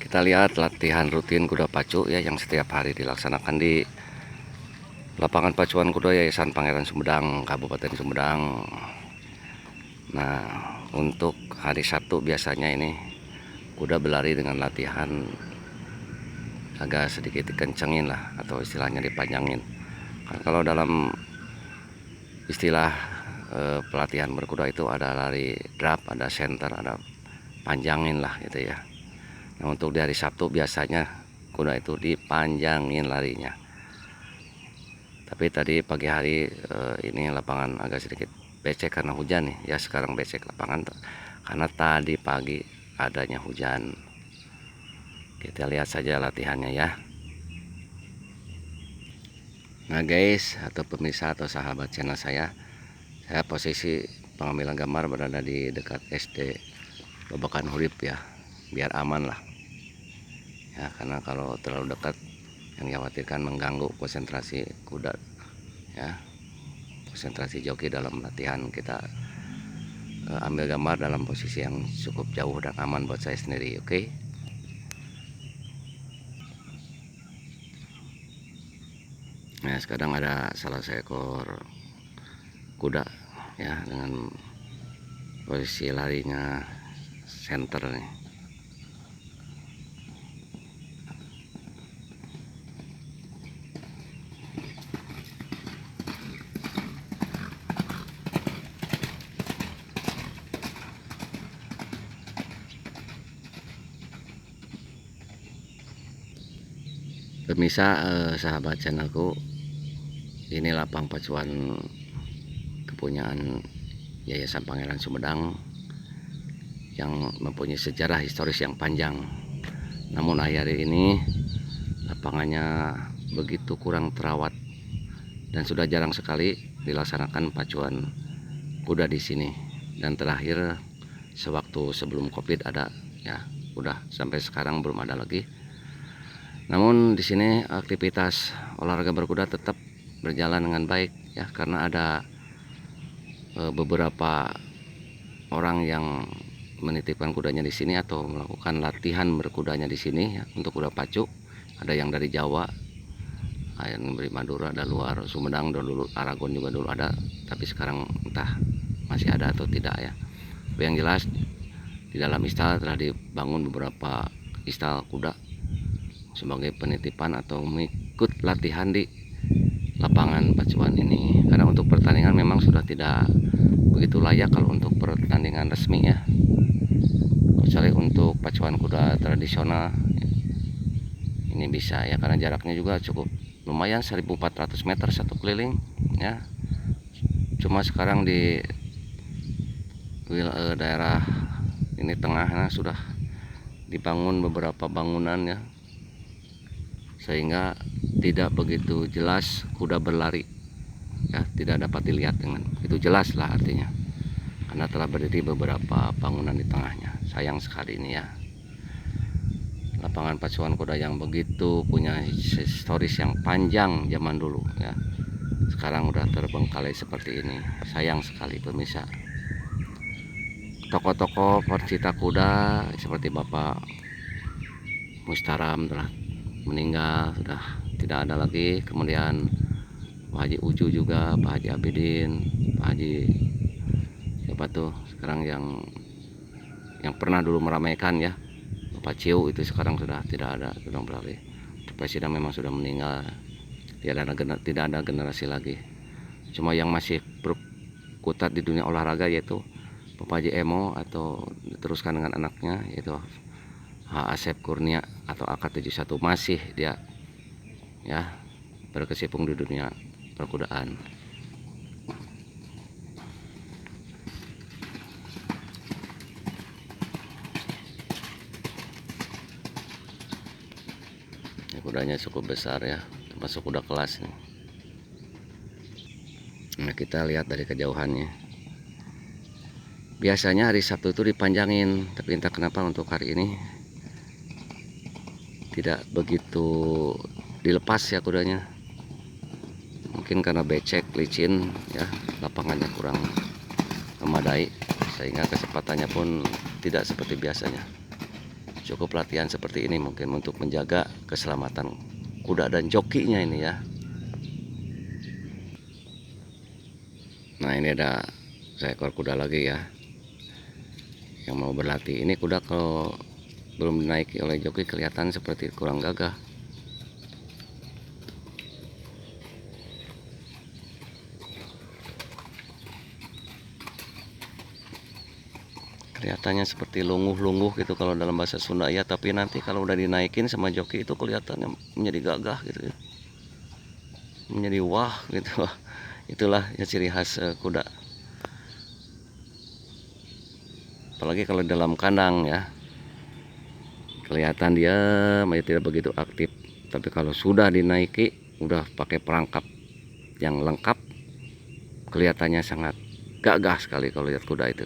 Kita lihat latihan rutin kuda pacu ya yang setiap hari dilaksanakan di lapangan pacuan kuda Yayasan Pangeran Sumedang, Kabupaten Sumedang. Nah, untuk hari Sabtu biasanya ini kuda berlari dengan latihan agak sedikit dikencengin lah, atau istilahnya dipanjangin. Kalau dalam istilah pelatihan berkuda itu ada lari drap, ada center, ada panjangin lah gitu ya. Nah, untuk di hari Sabtu biasanya kuda itu dipanjangin larinya. Tapi tadi pagi hari ini lapangan agak sedikit becek karena hujan nih. Ya sekarang becek lapangan karena tadi pagi adanya hujan. Kita lihat saja latihannya ya. Nah guys, atau pemirsa atau sahabat channel saya posisi pengambilan gambar berada di dekat SD Babakan Hurip ya, biar aman lah ya, karena kalau terlalu dekat yang dikhawatirkan mengganggu konsentrasi kuda ya, konsentrasi joki dalam latihan. Kita ambil gambar dalam posisi yang cukup jauh dan aman buat saya sendiri. Oke. Nah sekarang ada salah seekor kuda ya dengan posisi larinya center nih. Pemirsa sahabat channelku, ini lapang pacuan kepunyaan Yayasan Pangeran Sumedang yang mempunyai sejarah historis yang panjang. Namun akhir ini lapangannya begitu kurang terawat dan sudah jarang sekali dilaksanakan pacuan kuda di sini. Dan terakhir sewaktu sebelum Covid ada ya, udah sampai sekarang belum ada lagi. Namun di sini aktivitas olahraga berkuda tetap berjalan dengan baik ya, karena ada beberapa orang yang menitipkan kudanya di sini atau melakukan latihan berkudanya di sini ya, untuk kuda pacu. Ada yang dari Jawa, yang dari Madura, ada luar Sumedang, dulu Aragon juga dulu ada, tapi sekarang entah masih ada atau tidak ya. Tapi yang jelas di dalam istal telah dibangun beberapa istal kuda sebagai penitipan atau mengikut latihan di lapangan pacuan ini. Karena untuk pertandingan memang sudah tidak begitu layak kalau untuk pertandingan resmi ya, kecuali untuk pacuan kuda tradisional ini bisa ya, karena jaraknya juga cukup lumayan, 1400 meter satu keliling ya. Cuma sekarang di daerah ini tengahnya sudah dibangun beberapa bangunan ya, sehingga tidak begitu jelas kuda berlari ya, tidak dapat dilihat dengan itu jelas lah artinya, karena telah berdiri beberapa bangunan di tengahnya. Sayang sekali ini ya, lapangan pacuan kuda yang begitu punya historis yang panjang zaman dulu ya, sekarang udah terbengkalai seperti ini. Sayang sekali pemirsa. Tokoh-tokoh percita kuda seperti Bapak Mustaram telah meninggal, sudah tidak ada lagi. Kemudian Pak Haji Uju juga, Pak Haji Abidin, Pak Haji siapa tuh sekarang yang pernah dulu meramaikan ya, Bapak Ciu, itu sekarang sudah tidak ada, sudah beralih. Presiden memang sudah meninggal, tidak ada generasi lagi. Cuma yang masih berkutat di dunia olahraga yaitu Bapak Haji Emo, atau diteruskan dengan anaknya yaitu H. Asep Kurnia atau AK71, masih dia ya berkecimpung di dunia perkudaan. Ya, kudanya cukup besar ya, termasuk kuda kelas nih. Nah kita lihat dari kejauhannya. Biasanya hari Sabtu itu dipanjangin, tapi entah kenapa untuk hari ini tidak begitu dilepas ya kudanya. Mungkin karena becek, licin ya, lapangannya kurang memadai, sehingga kecepatannya pun tidak seperti biasanya. cukup latihan seperti ini mungkin untuk menjaga keselamatan kuda dan jokinya ini ya. Nah ini ada seekor kuda lagi ya yang mau berlatih. Ini kuda kalau belum dinaiki oleh joki kelihatan seperti kurang gagah. Kelihatannya seperti lunguh-lunguh gitu kalau dalam bahasa Sunda ya, tapi nanti kalau udah dinaikin sama joki itu kelihatannya menjadi gagah gitu ya. Menjadi wah gitu. Itulah ya ciri khas kuda. Apalagi kalau dalam kandang ya. Kelihatan dia masih tidak begitu aktif, tapi kalau sudah dinaiki udah pakai perangkap yang lengkap, kelihatannya sangat gagah sekali kalau lihat kuda itu.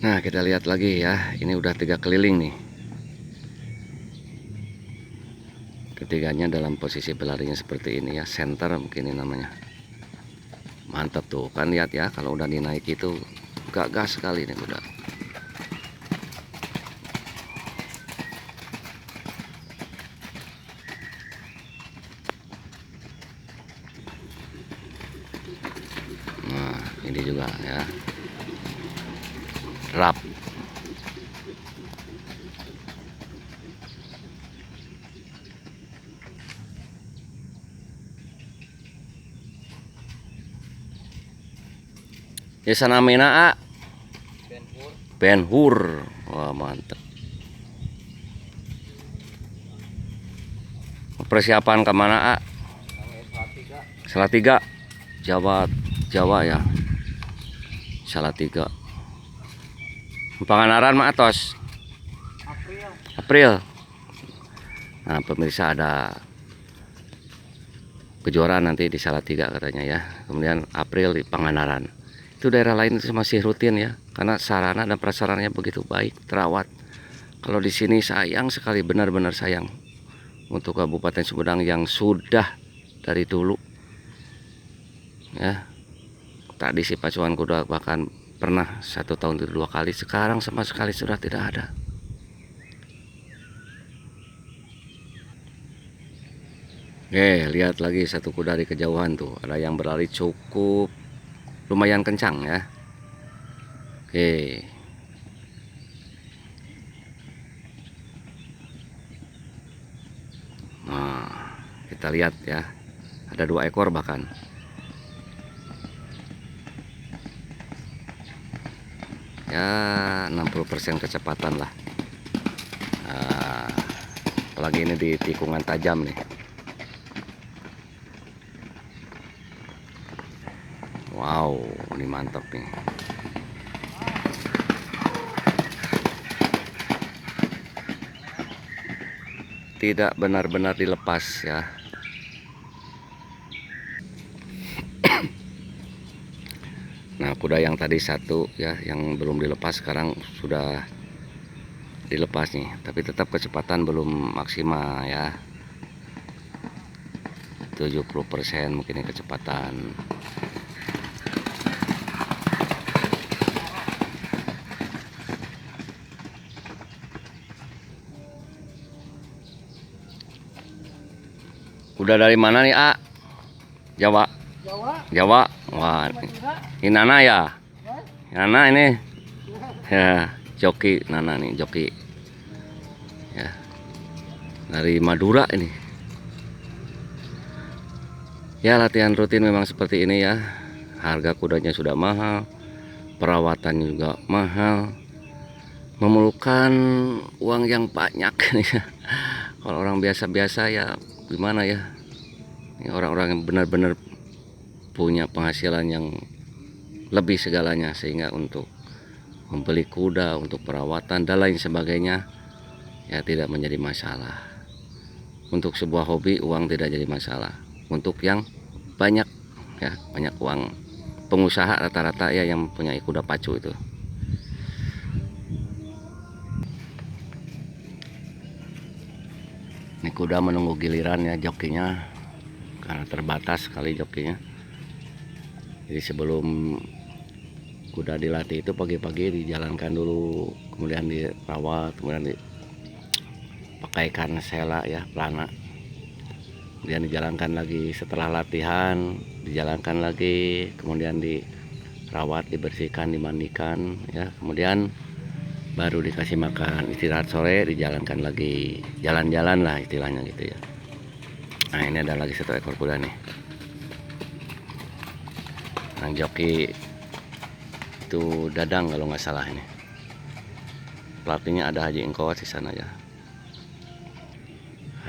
Nah kita lihat lagi ya, ini udah 3 keliling nih. Ketiganya dalam posisi berlarinya seperti ini ya, center mungkin ini namanya. Mantap tuh kan, lihat ya kalau udah dinaiki itu gagah sekali nih kuda. Nah ini juga ya, rap. Ya sanamina a Ben Hur. Wah mantap. Persiapan kemana a? Salatiga. Jawa ya. Salatiga. Panganaran mah atos. April. Nah pemirsa, ada kejuaraan nanti di Salatiga katanya ya. Kemudian April di Panganaran. Itu daerah lain itu masih rutin ya, karena sarana dan prasarannya begitu baik, terawat. Kalau di sini sayang sekali, benar-benar sayang untuk Kabupaten Sumedang yang sudah dari dulu ya. Tadi si pacuan kuda bahkan pernah 1 tahun itu 2 kali, sekarang sama sekali sudah tidak ada. Lihat lagi satu kuda di kejauhan tuh, ada yang berlari cukup lumayan kencang ya. Nah kita lihat ya, ada 2 ekor bahkan. Ya 60% kecepatan lah. Nah, apalagi ini di tikungan tajam nih. Wow, ini mantap nih. Tidak benar-benar dilepas ya. Nah kuda yang tadi satu ya, yang belum dilepas sekarang sudah dilepas nih, tapi tetap kecepatan belum maksimal ya. 70% mungkin ini kecepatan. Udah dari mana nih, A? Jawa. Jawa. Wah, ini Nana ya? Nana ini. Ya, joki Nana nih, joki. Ya. Dari Madura ini. Ya, latihan rutin memang seperti ini ya. Harga kudanya sudah mahal, perawatannya juga mahal. Memerlukan uang yang banyak nih ya. Kalau orang biasa-biasa ya gimana ya? Ini orang-orang yang benar-benar punya penghasilan yang lebih segalanya, sehingga untuk membeli kuda, untuk perawatan dan lain sebagainya ya tidak menjadi masalah. Untuk sebuah hobi uang tidak jadi masalah. Untuk yang banyak ya, banyak uang, pengusaha rata-rata ya yang punya kuda pacu itu. Ini kuda menunggu giliran ya jokinya, karena terbatas sekali jokinya. Jadi sebelum kuda dilatih itu pagi-pagi dijalankan dulu, kemudian dirawat, kemudian dipakaikan sela ya, pelana, kemudian dijalankan lagi. Setelah latihan dijalankan lagi, kemudian dirawat, dibersihkan, dimandikan ya, kemudian baru dikasih makan. Istirahat sore dijalankan lagi, jalan-jalan lah istilahnya gitu ya. Nah ini ada lagi satu ekor kuda nih, yang joki itu Dadang kalau nggak salah. Ini pelatihnya ada Haji Engkos di sana ya,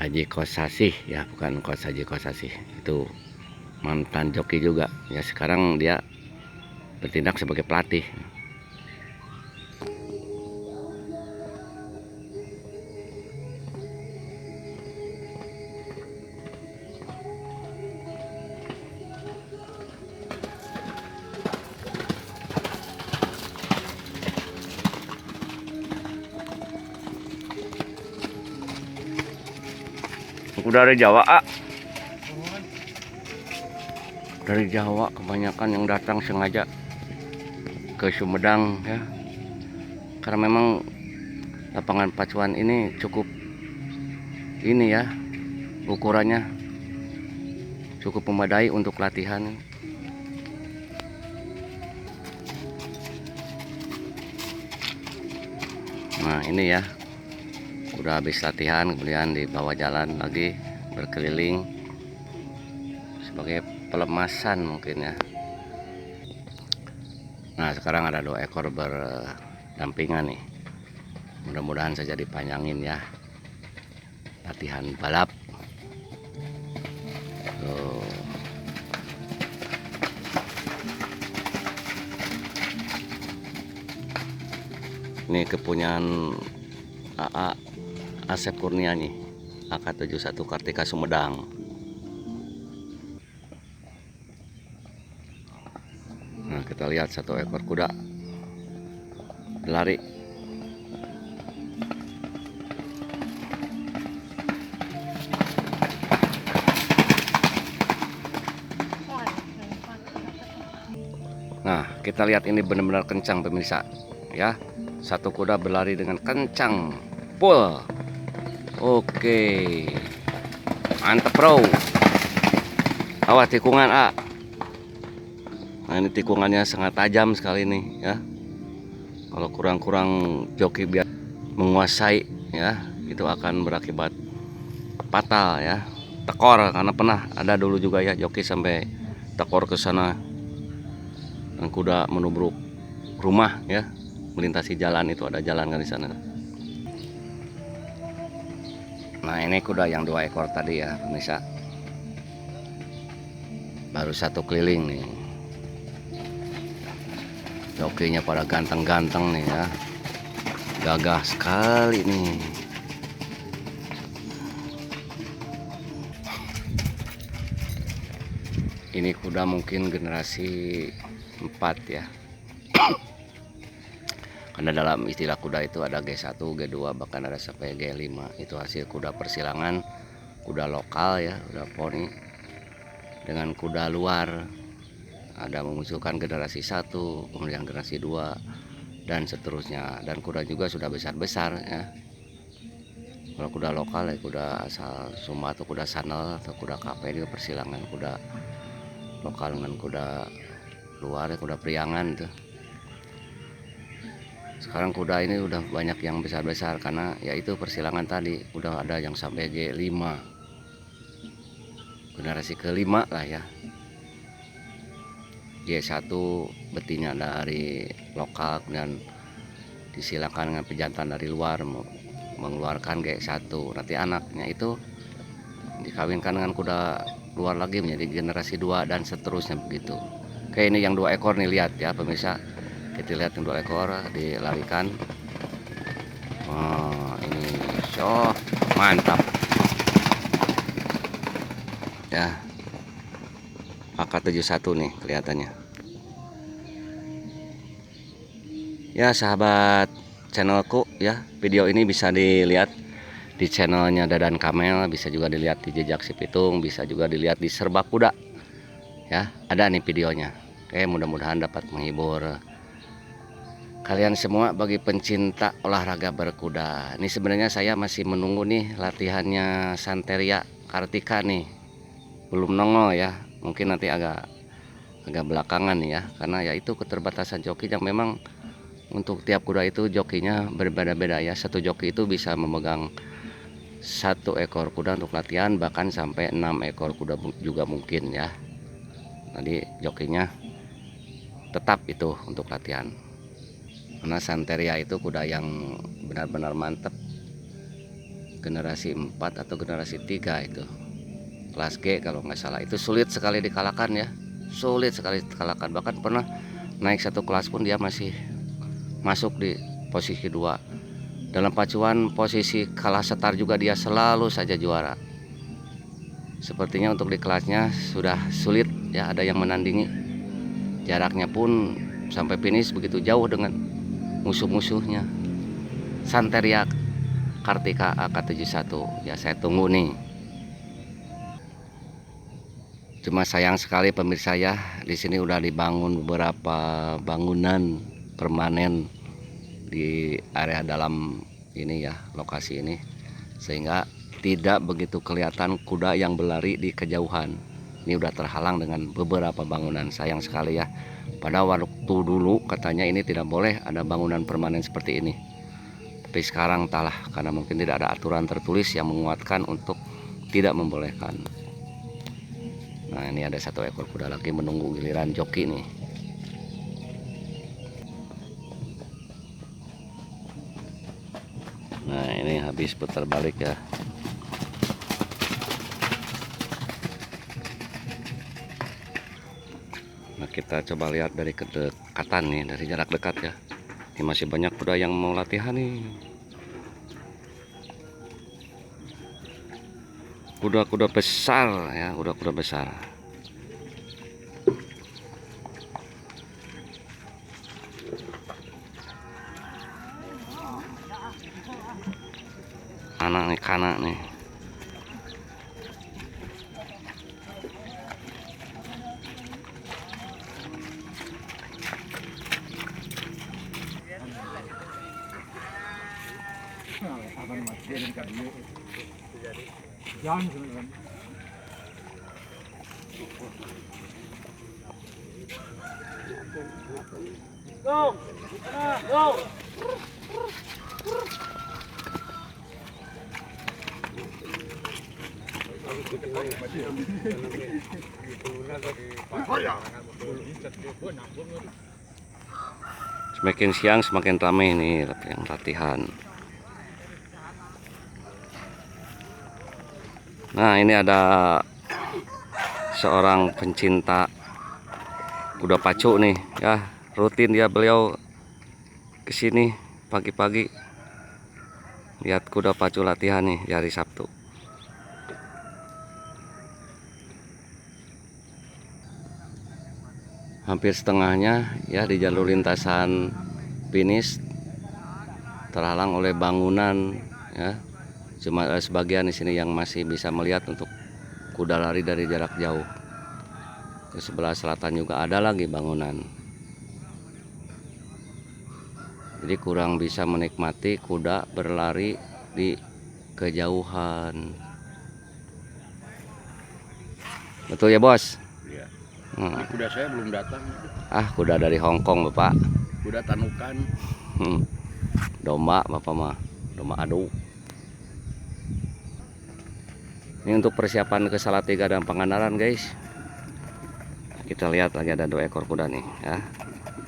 Haji Kosasih ya, bukan Haji Kosasih, itu mantan joki juga ya, sekarang dia bertindak sebagai pelatih. Udah dari Jawa, dari Jawa kebanyakan yang datang sengaja ke Sumedang ya, karena memang lapangan pacuan ini cukup ini ya, ukurannya cukup memadai untuk latihan. Nah ini ya, udah habis latihan kemudian dibawa jalan lagi berkeliling sebagai pelemasan mungkin ya. Nah sekarang ada 2 ekor berdampingan nih, mudah-mudahan saja dipanjangin ya, latihan balap. Tuh. Ini kepunyaan AA Asep Kurnia nih, AK71 Kartika Sumedang. Nah kita lihat satu ekor kuda berlari. Nah kita lihat ini benar-benar kencang pemirsa ya, satu kuda berlari dengan kencang full. Oke, mantap bro. Awas tikungan A. Nah ini tikungannya sangat tajam sekali nih ya, kalau kurang-kurang joki biar menguasai ya, itu akan berakibat fatal ya, tekor. Karena pernah ada dulu juga ya, joki sampai tekor ke sana dan kuda menubruk rumah ya, melintasi jalan, itu ada jalan kan di sana. Nah ini kuda yang 2 ekor tadi ya pemirsa, baru satu keliling nih, jokinya pada ganteng-ganteng nih ya, gagah sekali nih. Ini kuda mungkin generasi 4 ya, karena dalam istilah kuda itu ada G1, G2, bahkan ada sampai G5. Itu hasil kuda persilangan, kuda lokal ya, kuda poni dengan kuda luar. Ada memunculkan generasi 1, kemudian generasi 2 dan seterusnya. Dan kuda juga sudah besar-besar ya. Kalau kuda lokal ya kuda asal Sumba atau kuda Sanel atau kuda KP juga persilangan. Kuda lokal dengan kuda luar ya, kuda priangan tuh. Sekarang kuda ini udah banyak yang besar-besar karena yaitu persilangan tadi, udah ada yang sampai G5, generasi ke-5 lah ya. G1 betina dari lokal, kemudian disilakan dengan pejantan dari luar mengeluarkan G1. Nanti anaknya itu dikawinkan dengan kuda luar lagi menjadi generasi 2 dan seterusnya begitu. Oke, ini yang 2 ekor nih, lihat ya pemirsa. Kita lihat yang 2 ekor dilarikan. Oh, ini show mantap ya, AK71 nih kelihatannya ya. Sahabat channelku ya, video ini bisa dilihat di channelnya Dadan Kamel, bisa juga dilihat di Jejak Si Pitung, bisa juga dilihat di Serba Kuda ya, ada nih videonya. Oke, mudah-mudahan dapat menghibur kalian semua bagi pencinta olahraga berkuda. Ini sebenarnya saya masih menunggu nih latihannya Santeria Kartika nih. Belum nongol ya. Mungkin nanti agak belakangan nih ya. Karena ya itu keterbatasan joki yang memang untuk tiap kuda itu jokinya berbeda-beda ya. Satu joki itu bisa memegang satu ekor kuda untuk latihan, bahkan sampai 6 ekor kuda juga mungkin ya. Jadi jokinya tetap itu untuk latihan. Karena Santeria itu kuda yang benar-benar mantep, generasi 4 atau generasi 3 itu, kelas G kalau nggak salah. Itu sulit sekali dikalahkan ya, sulit sekali dikalahkan. Bahkan pernah naik satu kelas pun dia masih masuk di posisi 2. Dalam pacuan posisi kalah setar juga dia selalu saja juara. Sepertinya untuk di kelasnya sudah sulit ya, ada yang menandingi. Jaraknya pun sampai finish begitu jauh dengan musuh-musuhnya. Santeria Kartika AK71 ya, saya tunggu nih. Cuma sayang sekali pemirsa ya, di sini udah dibangun beberapa bangunan permanen di area dalam ini ya, lokasi ini, sehingga tidak begitu kelihatan kuda yang berlari di kejauhan. Ini udah terhalang dengan beberapa bangunan, sayang sekali ya. Pada waktu dulu katanya ini tidak boleh ada bangunan permanen seperti ini. Tapi sekarang entahlah, karena mungkin tidak ada aturan tertulis yang menguatkan untuk tidak membolehkan. Nah, ini ada satu ekor kuda lagi menunggu giliran joki nih. Nah, ini habis putar balik ya. Nah, kita coba lihat dari kedekatan nih, dari jarak dekat ya. Ini masih banyak kuda yang mau latihan nih. Kuda-kuda besar ya, kuda-kuda besar. Anak nih, kanak nih. Semakin siang semakin ramai nih yang latihan. Nah, ini ada seorang pencinta kuda pacu nih ya, rutin dia beliau kesini pagi-pagi lihat kuda pacu latihan nih di hari Sabtu. Hampir setengahnya ya di jalur lintasan finish terhalang oleh bangunan ya. Cuma sebagian di sini yang masih bisa melihat untuk kuda lari dari jarak jauh. Ke sebelah selatan juga ada lagi bangunan. Jadi kurang bisa menikmati kuda berlari di kejauhan. Betul ya, Bos? Iya. Kuda saya belum datang. Ah, kuda dari Hong Kong, Bapak. Kuda tanukan. Domba, Bapak mah. Domba adu. Ini untuk persiapan ke Salatiga dan Pangandaran, guys. Kita lihat lagi ada 2 ekor kuda nih ya.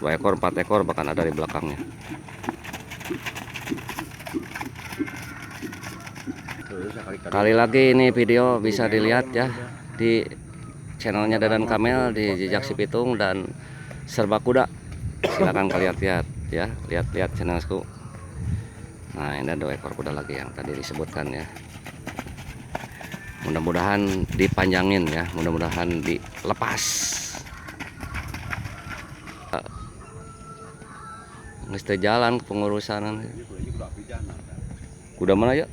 2 ekor, 4 ekor bahkan ada di belakangnya. Kali lagi ini video bisa dilihat ya di channelnya Dadan Kamel, di Jejak Si Pitung dan Serba Kuda. Silahkan kalian lihat ya, lihat channelku. Nah, ini ada 2 ekor kuda lagi yang tadi disebutkan ya. Mudah-mudahan dipanjangin ya, mudah-mudahan dilepas. Mesti jalan pengurusan. Kuda mana ya?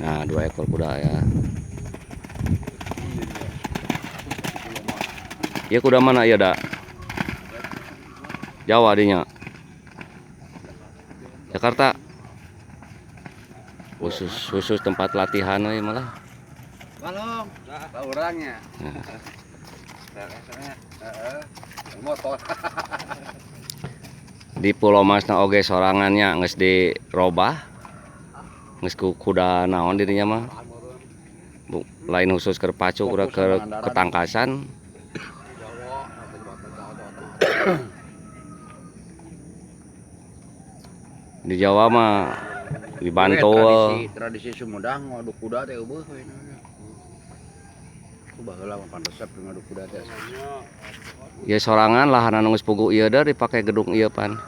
Nah, 2 ekor kuda ya. Ya, kuda mana ya, Dak? Jawa dinya. Jakarta. Khusus tempat latihan we malah. Balong, orangnya. Motor. Di Pulau Masna oge sorangannya geus dirobah. Geus kuda naon dirinya mah. Lain khusus ke pacu kuda ke ketangkasan. Di Jawa mah dibantu tradisi Sumedang ngadu kuda teh eueuh we. Ku baheula mah pandesep ngadu kuda teh. Ya sorangan lahan anu geus pugu ieu deh dipake gedung ieu pan.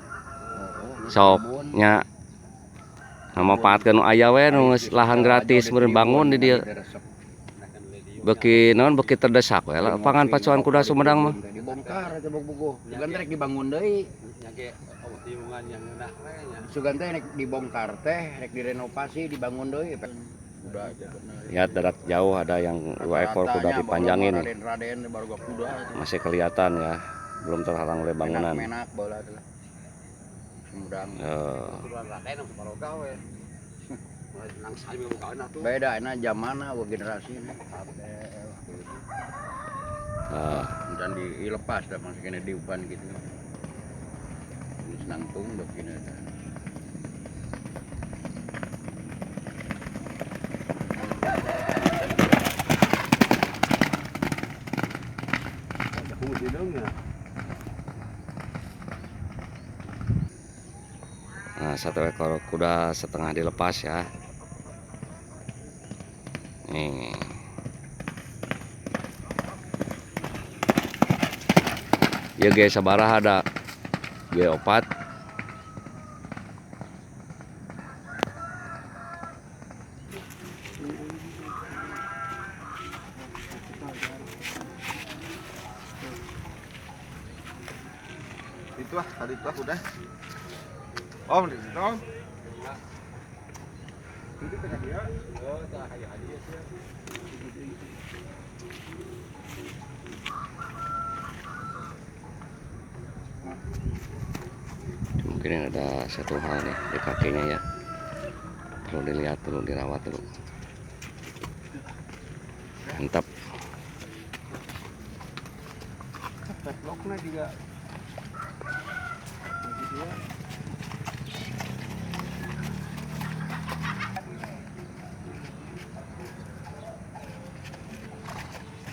Sok nya manfaatkeun nu aya we nu geus lahan gratis meureun bangun di dieu. Beki naon beki terdesak we lapangan pacuan kuda Sumedang mah. Dibongkar teh bogoh. Sugan teh rek dibangun deui. Sugan teh rek dibongkar teh rek direnovasi dibangun deui. Kuda Lihat darat jauh ada yang 2 ekor kuda dipanjangin nih. Raden baru kuda. Masih kelihatan ya, belum terhalang oleh bangunan. Menak bola teh. Sumedang. Beda enak zamanna generasi ini. Dan dilepas dah masih kena diuban gitu. Ini senangtung dok ini. Nah, 1 ekor kuda setengah dilepas ya. Nih. Ya guys, sabaraha ada G4. Itu tadi itu udah. Om, itu om. Mungkin ada satu hal nih di kakinya ya, perlu dilihat dulu, dirawat dulu. Mantap. Loknya juga.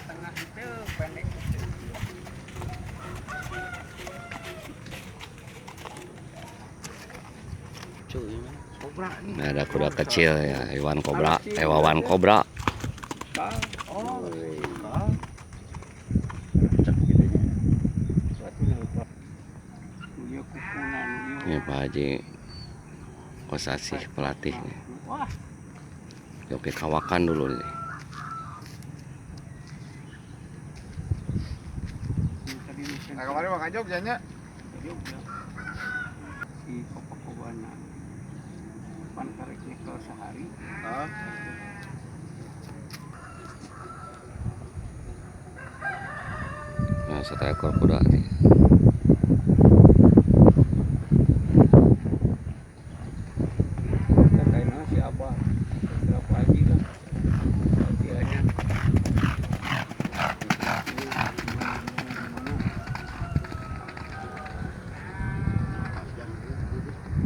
Tengah itu pendek. Nah, ada kuda kecil ya, hewan kobra, hewan kobra. Ini Pak Haji Kosasih pelatihnya. Oke, kawakan dulu nih. Nah, kemarin makan Jogjanya. Di Kopakobana pan karek nyekel sehari. Nah, 1 ekor kuda nih.